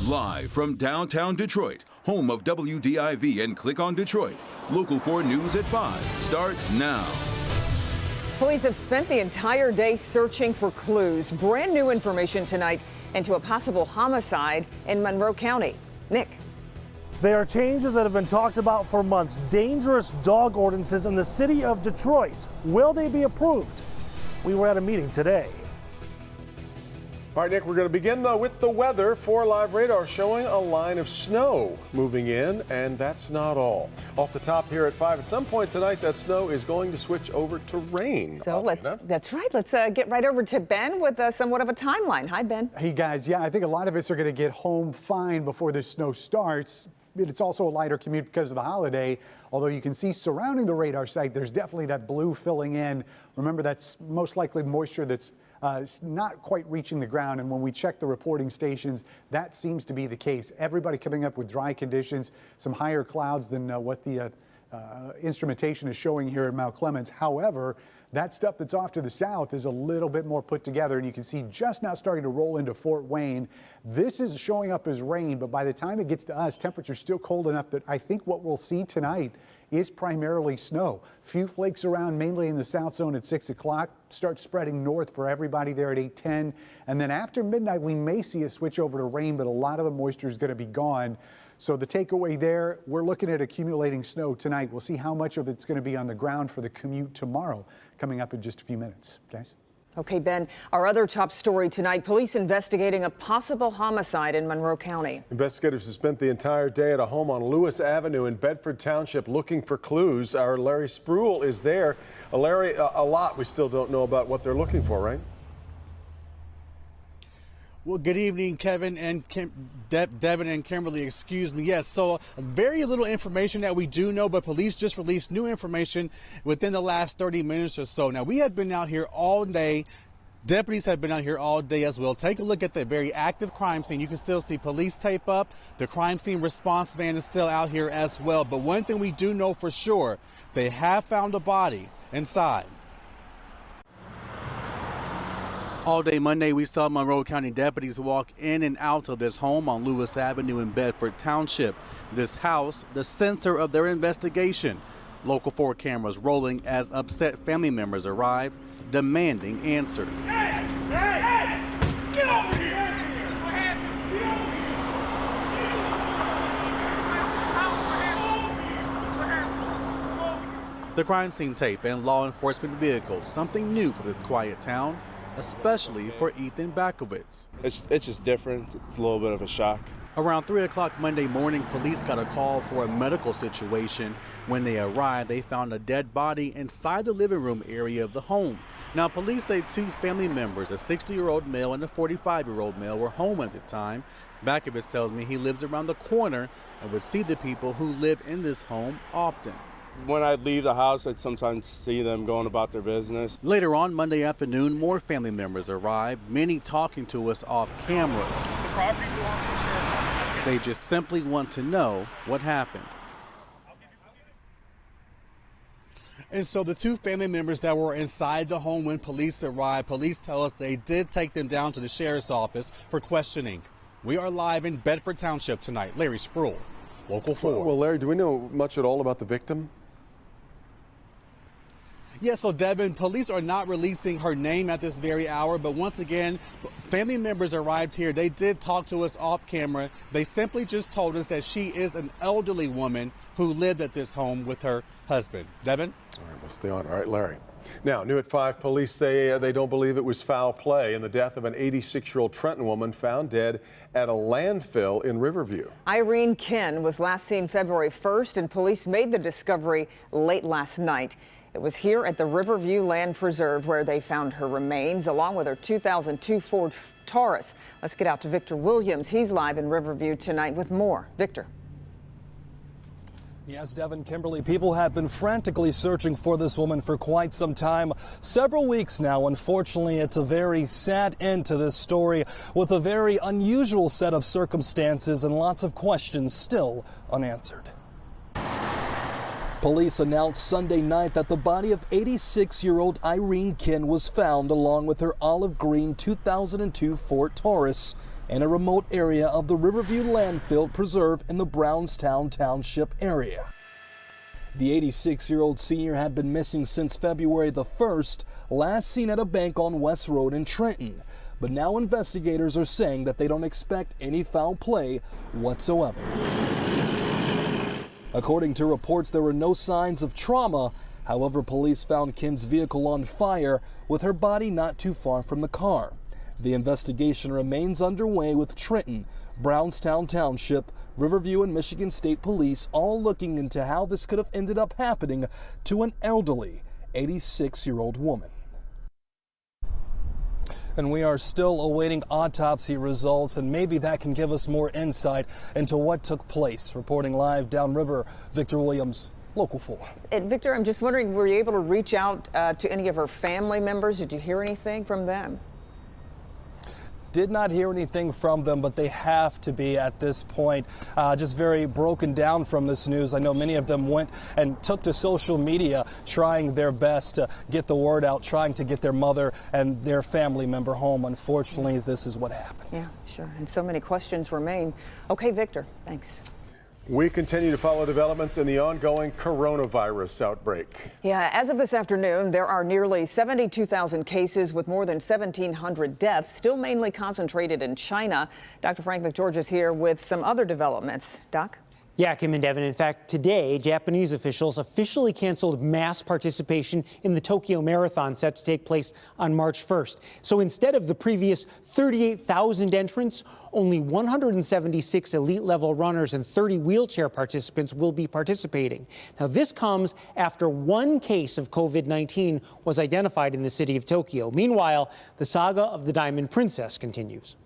Live from downtown Detroit, home of WDIV and Click on Detroit, Local 4 News at 5 starts now. Police have spent the entire day searching for clues. Brand new information tonight into a possible homicide in Monroe County. Nick. There are changes that have been talked about for months. Dangerous dog ordinances in the city of Detroit. Will they be approved? We were at a meeting today. All right, Nick, we're going to begin, though, with the weather. 4 Live radar showing a line of snow moving in, and that's not all. Off the top here at 5, at some point tonight, that snow is going to switch over to rain. So that's right. Let's get right over to Ben with somewhat of a timeline. Hi, Ben. Hey, guys. Yeah, I think a lot of us are going to get home fine before the snow starts. It's also a lighter commute because of the holiday, although you can see surrounding the radar site, there's definitely that blue filling in. Remember, that's most likely moisture that's not quite reaching the ground, and when we check the reporting stations, that seems to be the case. Everybody coming up with dry conditions, some higher clouds than what the instrumentation is showing here at Mount Clemens. However, that stuff that's off to the south is a little bit more put together, and you can see just now starting to roll into Fort Wayne. This is showing up as rain, but by the time it gets to us, temperature's still cold enough that I think what we'll see tonight is primarily snow. Few flakes around, mainly in the south zone at 6 o'clock. Start spreading north for everybody there at 8:10. And then after midnight, we may see a switch over to rain, but a lot of the moisture is going to be gone. So the takeaway there, we're looking at accumulating snow tonight. We'll see how much of it's going to be on the ground for the commute tomorrow, coming up in just a few minutes. Guys? Okay, Ben, our other top story tonight, police investigating a possible homicide in Monroe County. Investigators have spent the entire day at a home on Lewis Avenue in Bedford Township looking for clues. Our Larry Spruill is there. Larry, a lot we still don't know about what they're looking for, right? Well, good evening, Kevin and Devin and Kimberly, excuse me. Yes, so very little information that we do know, but police just released new information within the last 30 minutes or so. Now, we have been out here all day. Deputies have been out here all day as well. Take a look at the very active crime scene. You can still see police tape up. The crime scene response van is still out here as well. But one thing we do know for sure, they have found a body inside. All day Monday, we saw Monroe County deputies walk in and out of this home on Lewis Avenue in Bedford Township. This house, the center of their investigation. Local 4 cameras rolling as upset family members arrive, demanding answers. Hey! Get over here! What happened? Get over here! The crime scene tape and law enforcement vehicles, something new for this quiet town, especially for Ethan Bakovitz. It's just different. It's a little bit of a shock. Around 3 o'clock Monday morning, police got a call for a medical situation. When they arrived, they found a dead body inside the living room area of the home. Now, police say 2 family members, a 60-year-old male and a 45-year-old male, were home at the time. Bakovitz tells me he lives around the corner and would see the people who live in this home often. When I'd leave the house, I'd sometimes see them going about their business. Later on Monday afternoon, more family members arrived, many talking to us off camera. The property belongs to the sheriff's office. They just simply want to know what happened. And so the 2 family members that were inside the home when police arrived, police tell us they did take them down to the sheriff's office for questioning. We are live in Bedford Township tonight. Larry Spruill, Local 4. Well, Larry, do we know much at all about the victim? Yeah, so Devin, police are not releasing her name at this very hour, but once again, family members arrived here. They did talk to us off camera. They simply just told us that she is an elderly woman who lived at this home with her husband. Devin? All right, we'll stay on. All right, Larry. Now, new at 5, police say they don't believe it was foul play in the death of an 86-year-old Trenton woman found dead at a landfill in Riverview. Irene Kinn was last seen February 1st, and police made the discovery late last night. It was here at the Riverview Land Preserve where they found her remains, along with her 2002 Ford Taurus. Let's get out to Victor Williams. He's live in Riverview tonight with more. Victor. Yes, Devin, Kimberly, people have been frantically searching for this woman for quite some time, several weeks now. Unfortunately, it's a very sad end to this story with a very unusual set of circumstances and lots of questions still unanswered. Police announced Sunday night that the body of 86-year-old Irene Kinn was found along with her olive green 2002 Ford Taurus in a remote area of the Riverview Landfill Preserve in the Brownstown Township area. The 86-year-old senior had been missing since February the 1st, last seen at a bank on West Road in Trenton. But now investigators are saying that they don't expect any foul play whatsoever. According to reports, there were no signs of trauma. However, police found Kim's vehicle on fire with her body not too far from the car. The investigation remains underway with Trenton, Brownstown Township, Riverview, and Michigan State Police all looking into how this could have ended up happening to an elderly 86-year-old woman. And we are still awaiting autopsy results, and maybe that can give us more insight into what took place. Reporting live downriver, Victor Williams, Local 4. And Victor, I'm just wondering, were you able to reach out to any of her family members? Did you hear anything from them? Did not hear anything from them, but they have to be at this point just very broken down from this news. I know many of them went and took to social media trying their best to get the word out, trying to get their mother and their family member home. Unfortunately, this is what happened. Yeah, sure. And so many questions remain. Okay, Victor, thanks. We continue to follow developments in the ongoing coronavirus outbreak. Yeah, as of this afternoon, there are nearly 72,000 cases with more than 1,700 deaths, still mainly concentrated in China. Dr. Frank McGeorge is here with some other developments. Doc? Yeah, Kim and Devin. In fact, today, Japanese officials officially canceled mass participation in the Tokyo Marathon set to take place on March 1st. So instead of the previous 38,000 entrants, only 176 elite-level runners and 30 wheelchair participants will be participating. Now, this comes after one case of COVID-19 was identified in the city of Tokyo. Meanwhile, the saga of the Diamond Princess continues.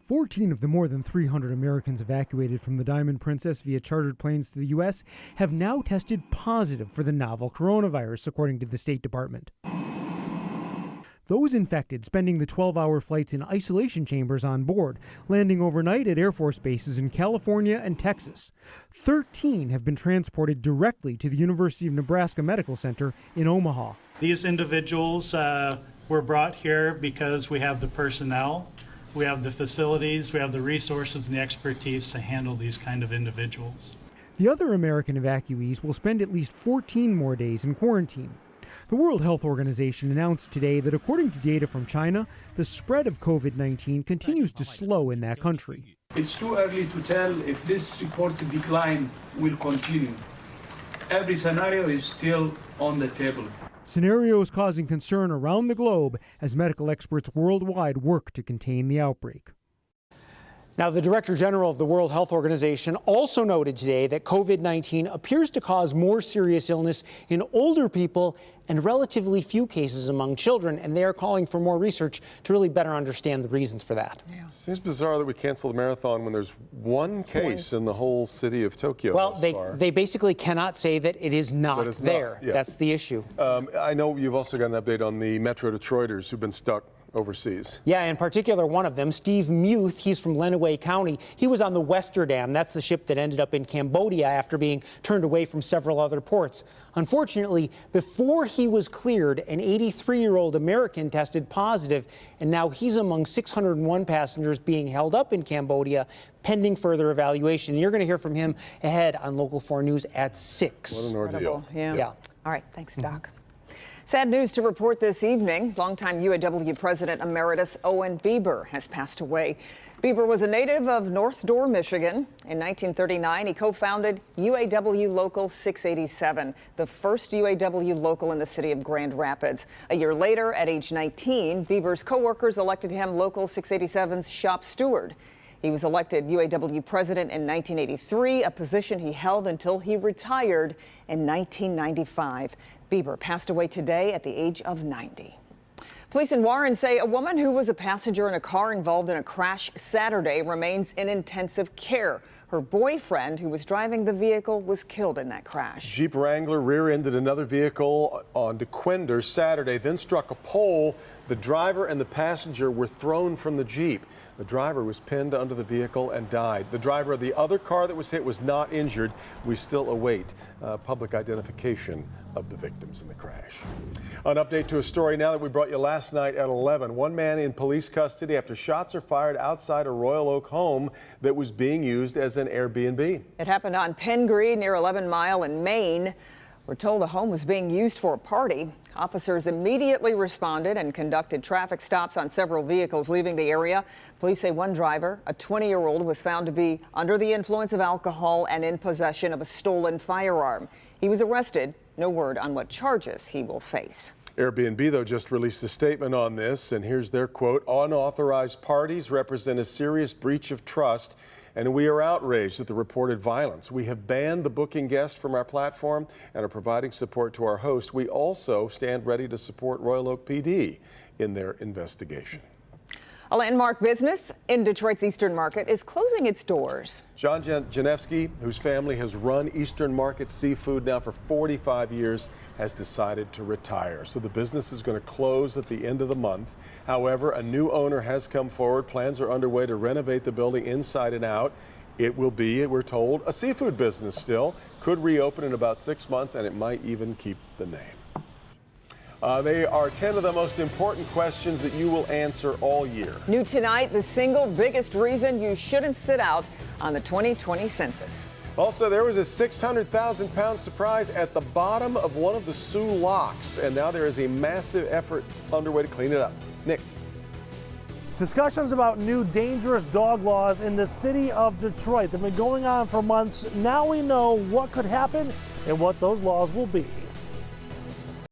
14 of the more than 300 Americans evacuated from the Diamond Princess via chartered planes to the U.S. have now tested positive for the novel coronavirus, according to the State Department. Those infected spending the 12-hour flights in isolation chambers on board, landing overnight at Air Force bases in California and Texas. 13 have been transported directly to the University of Nebraska Medical Center in Omaha. These individuals were brought here because we have the personnel, we have the facilities, we have the resources and the expertise to handle these kind of individuals. The other American evacuees will spend at least 14 more days in quarantine. The World Health Organization announced today that according to data from China, the spread of COVID-19 continues to slow in that country. It's too early to tell if this reported decline will continue. Every scenario is still on the table. Scenarios causing concern around the globe as medical experts worldwide work to contain the outbreak. Now, the Director General of the World Health Organization also noted today that COVID-19 appears to cause more serious illness in older people and relatively few cases among children, and they are calling for more research to really better understand the reasons for that. Yeah. Seems bizarre that we cancel the marathon when there's one case in the whole city of Tokyo. Well, they basically cannot say that it is not there. Yes. That's the issue. I know you've also got an update on the Metro Detroiters who've been stuck overseas. Yeah, in particular, one of them, Steve Muth, he's from Lenawee County. He was on the Westerdam. That's the ship that ended up in Cambodia after being turned away from several other ports. Unfortunately, before he was cleared, an 83-year-old American tested positive, and now he's among 601 passengers being held up in Cambodia pending further evaluation. You're going to hear from him ahead on Local 4 News at 6. What an ordeal. Yeah. All right. Thanks, Doc. Sad news to report this evening. Longtime UAW President Emeritus Owen Bieber has passed away. Bieber was a native of North Door, Michigan. In 1939, he co-founded UAW Local 687, the first UAW local in the city of Grand Rapids. A year later, at age 19, Bieber's co-workers elected him Local 687's shop steward. He was elected UAW president in 1983, a position he held until he retired in 1995. Bieber passed away today at the age of 90. Police in Warren say a woman who was a passenger in a car involved in a crash Saturday remains in intensive care. Her boyfriend, who was driving the vehicle, was killed in that crash. Jeep Wrangler rear-ended another vehicle on DeQuinder Saturday, then struck a pole. The driver and the passenger were thrown from the Jeep. The driver was pinned under the vehicle and died. The driver of the other car that was hit was not injured. We still await public identification of the victims in the crash. An update to a story now that we brought you last night at 11. One man in police custody after shots are fired outside a Royal Oak home that was being used as an Airbnb. It happened on Penn Green near 11 Mile in Maine. We're told the home was being used for a party. Officers immediately responded and conducted traffic stops on several vehicles leaving the area. Police say one driver, a 20-year-old, was found to be under the influence of alcohol and in possession of a stolen firearm. He was arrested. No word on what charges he will face. Airbnb, though, just released a statement on this, and here's their quote: "Unauthorized parties represent a serious breach of trust, and we are outraged at the reported violence. We have banned the booking guest from our platform and are providing support to our host. We also stand ready to support Royal Oak PD in their investigation." A landmark business in Detroit's Eastern Market is closing its doors. John Janewski, whose family has run Eastern Market Seafood now for 45 years, has decided to retire. So the business is going to close at the end of the month. However, a new owner has come forward. Plans are underway to renovate the building inside and out. It will be, we're told, a seafood business still. Could reopen in about 6 months, and it might even keep the name. They are 10 of the most important questions that you will answer all year. New tonight, the single biggest reason you shouldn't sit out on the 2020 census. Also, there was a 600,000-pound surprise at the bottom of one of the Sioux locks, and now there is a massive effort underway to clean it up. Nick. Discussions about new dangerous dog laws in the city of Detroit. They've been going on for months. Now we know what could happen and what those laws will be.